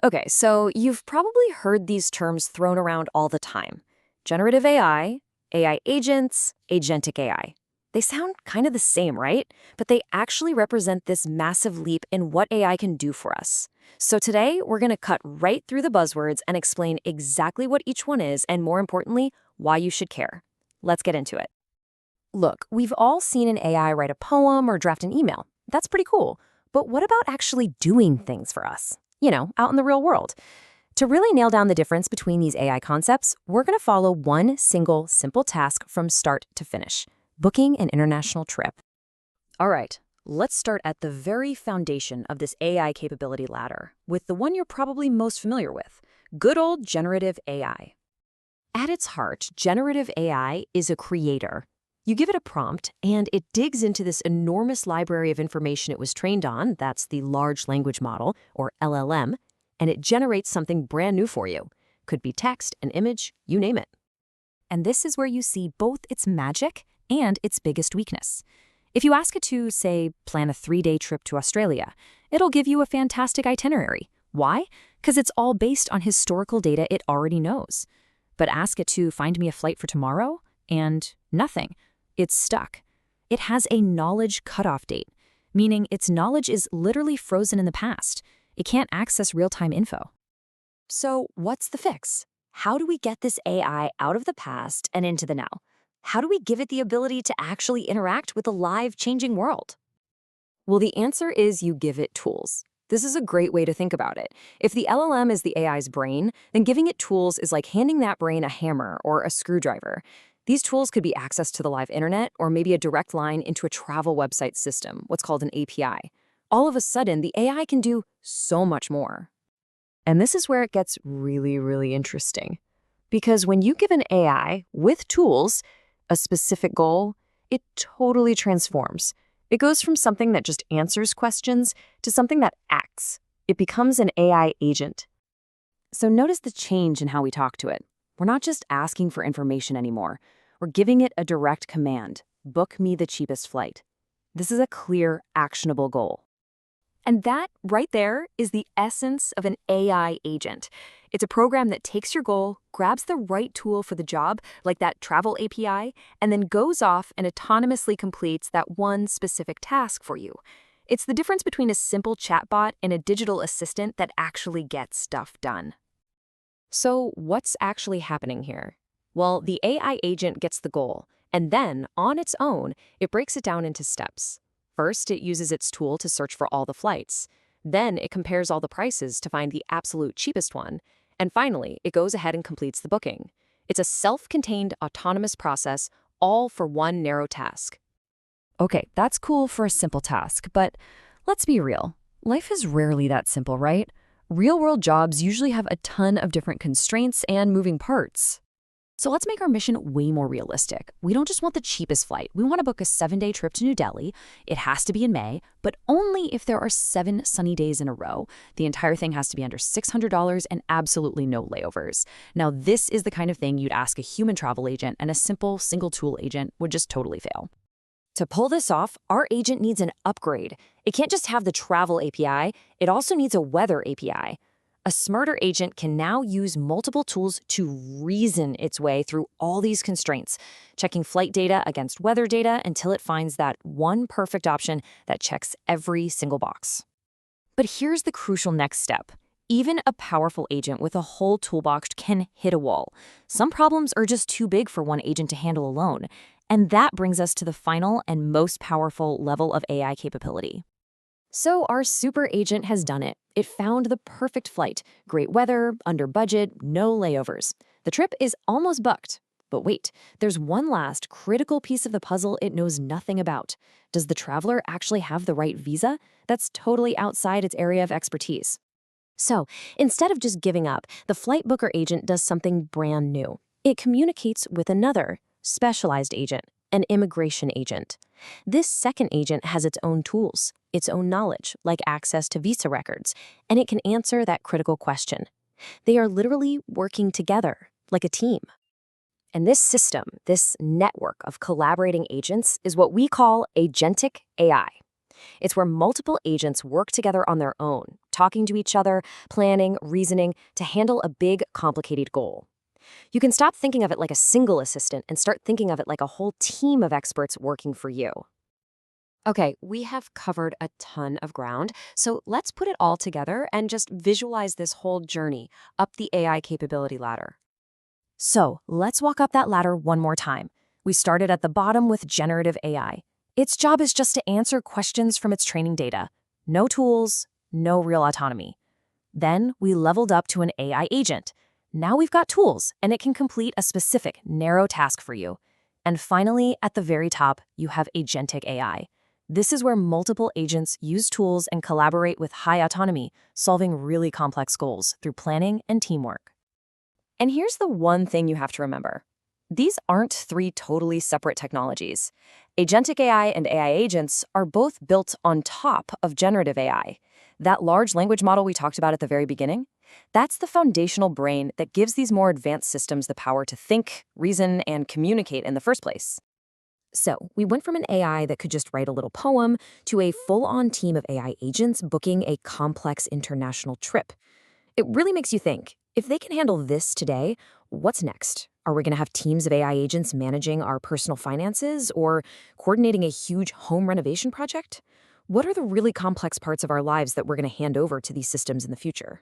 Okay, so you've probably heard these terms thrown around all the time. Generative AI, AI agents, agentic AI. They sound kind of the same, right? But they actually represent this massive leap in what AI can do for us. So today, we're going to cut right through the buzzwords and explain exactly what each one is and, more importantly, why you should care. Let's get into it. Look, we've all seen an AI write a poem or draft an email. That's pretty cool. But what about actually doing things for us? Out in the real world. To really nail down the difference between these AI concepts, we're going to follow one single, simple task from start to finish: booking an international trip. All right, let's start at the very foundation of this AI capability ladder, with the one you're probably most familiar with: good old generative AI. At its heart, generative AI is a creator. You give it a prompt, and it digs into this enormous library of information it was trained on, that's the large language model, or LLM, and it generates something brand new for you. Could be text, an image, you name it. And this is where you see both its magic and its biggest weakness. If you ask it to, say, plan a 3-day trip to Australia, it'll give you a fantastic itinerary. Why? Because it's all based on historical data it already knows. But ask it to find me a flight for tomorrow, and nothing. It's stuck. It has a knowledge cutoff date, meaning its knowledge is literally frozen in the past. It can't access real-time info. So what's the fix? How do we get this AI out of the past and into the now? How do we give it the ability to actually interact with a live, changing world? Well, the answer is you give it tools. This is a great way to think about it. If the LLM is the AI's brain, then giving it tools is like handing that brain a hammer or a screwdriver. These tools could be access to the live internet or maybe a direct line into a travel website system, what's called an API. All of a sudden, the AI can do so much more. And this is where it gets really, really interesting. Because when you give an AI with tools a specific goal, it totally transforms. It goes from something that just answers questions to something that acts. It becomes an AI agent. So notice the change in how we talk to it. We're not just asking for information anymore. We're giving it a direct command: book me the cheapest flight. This is a clear, actionable goal. And that, right there, is the essence of an AI agent. It's a program that takes your goal, grabs the right tool for the job, like that travel API, and then goes off and autonomously completes that one specific task for you. It's the difference between a simple chatbot and a digital assistant that actually gets stuff done. So what's actually happening here? Well, the AI agent gets the goal, and then, on its own, it breaks it down into steps. First, it uses its tool to search for all the flights. Then, it compares all the prices to find the absolute cheapest one. And finally, it goes ahead and completes the booking. It's a self-contained, autonomous process, all for one narrow task. Okay, that's cool for a simple task, but let's be real. Life is rarely that simple, right? Real-world jobs usually have a ton of different constraints and moving parts. So let's make our mission way more realistic. We don't just want the cheapest flight. We want to book a 7-day trip to New Delhi. It has to be in May, but only if there are 7 sunny days in a row. The entire thing has to be under $600 and absolutely no layovers. Now, this is the kind of thing you'd ask a human travel agent, and a simple single-tool agent would just totally fail. To pull this off, our agent needs an upgrade. It can't just have the travel API. It also needs a weather API. A smarter agent can now use multiple tools to reason its way through all these constraints, checking flight data against weather data until it finds that one perfect option that checks every single box. But here's the crucial next step. Even a powerful agent with a whole toolbox can hit a wall. Some problems are just too big for one agent to handle alone. And that brings us to the final and most powerful level of AI capability. So our super agent has done it. It found the perfect flight, great weather, under budget, no layovers. The trip is almost booked. But wait, there's one last critical piece of the puzzle it knows nothing about. Does the traveler actually have the right visa? That's totally outside its area of expertise. So instead of just giving up, the flight booker agent does something brand new. It communicates with another specialized agent, an immigration agent. This second agent has its own tools, its own knowledge, like access to visa records, and it can answer that critical question. They are literally working together, like a team. And this system, this network of collaborating agents, is what we call Agentic AI. It's where multiple agents work together on their own, talking to each other, planning, reasoning to handle a big, complicated goal. You can stop thinking of it like a single assistant and start thinking of it like a whole team of experts working for you. Okay, we have covered a ton of ground, so let's put it all together and just visualize this whole journey up the AI capability ladder. So let's walk up that ladder one more time. We started at the bottom with generative AI. Its job is just to answer questions from its training data. No tools, no real autonomy. Then we leveled up to an AI agent. Now we've got tools, and it can complete a specific, narrow task for you. And finally, at the very top, you have Agentic AI. This is where multiple agents use tools and collaborate with high autonomy, solving really complex goals through planning and teamwork. And here's the one thing you have to remember. These aren't three totally separate technologies. Agentic AI and AI agents are both built on top of generative AI. That large language model we talked about at the very beginning, that's the foundational brain that gives these more advanced systems the power to think, reason, and communicate in the first place. So, we went from an AI that could just write a little poem to a full-on team of AI agents booking a complex international trip. It really makes you think, if they can handle this today, what's next? Are we going to have teams of AI agents managing our personal finances or coordinating a huge home renovation project? What are the really complex parts of our lives that we're going to hand over to these systems in the future?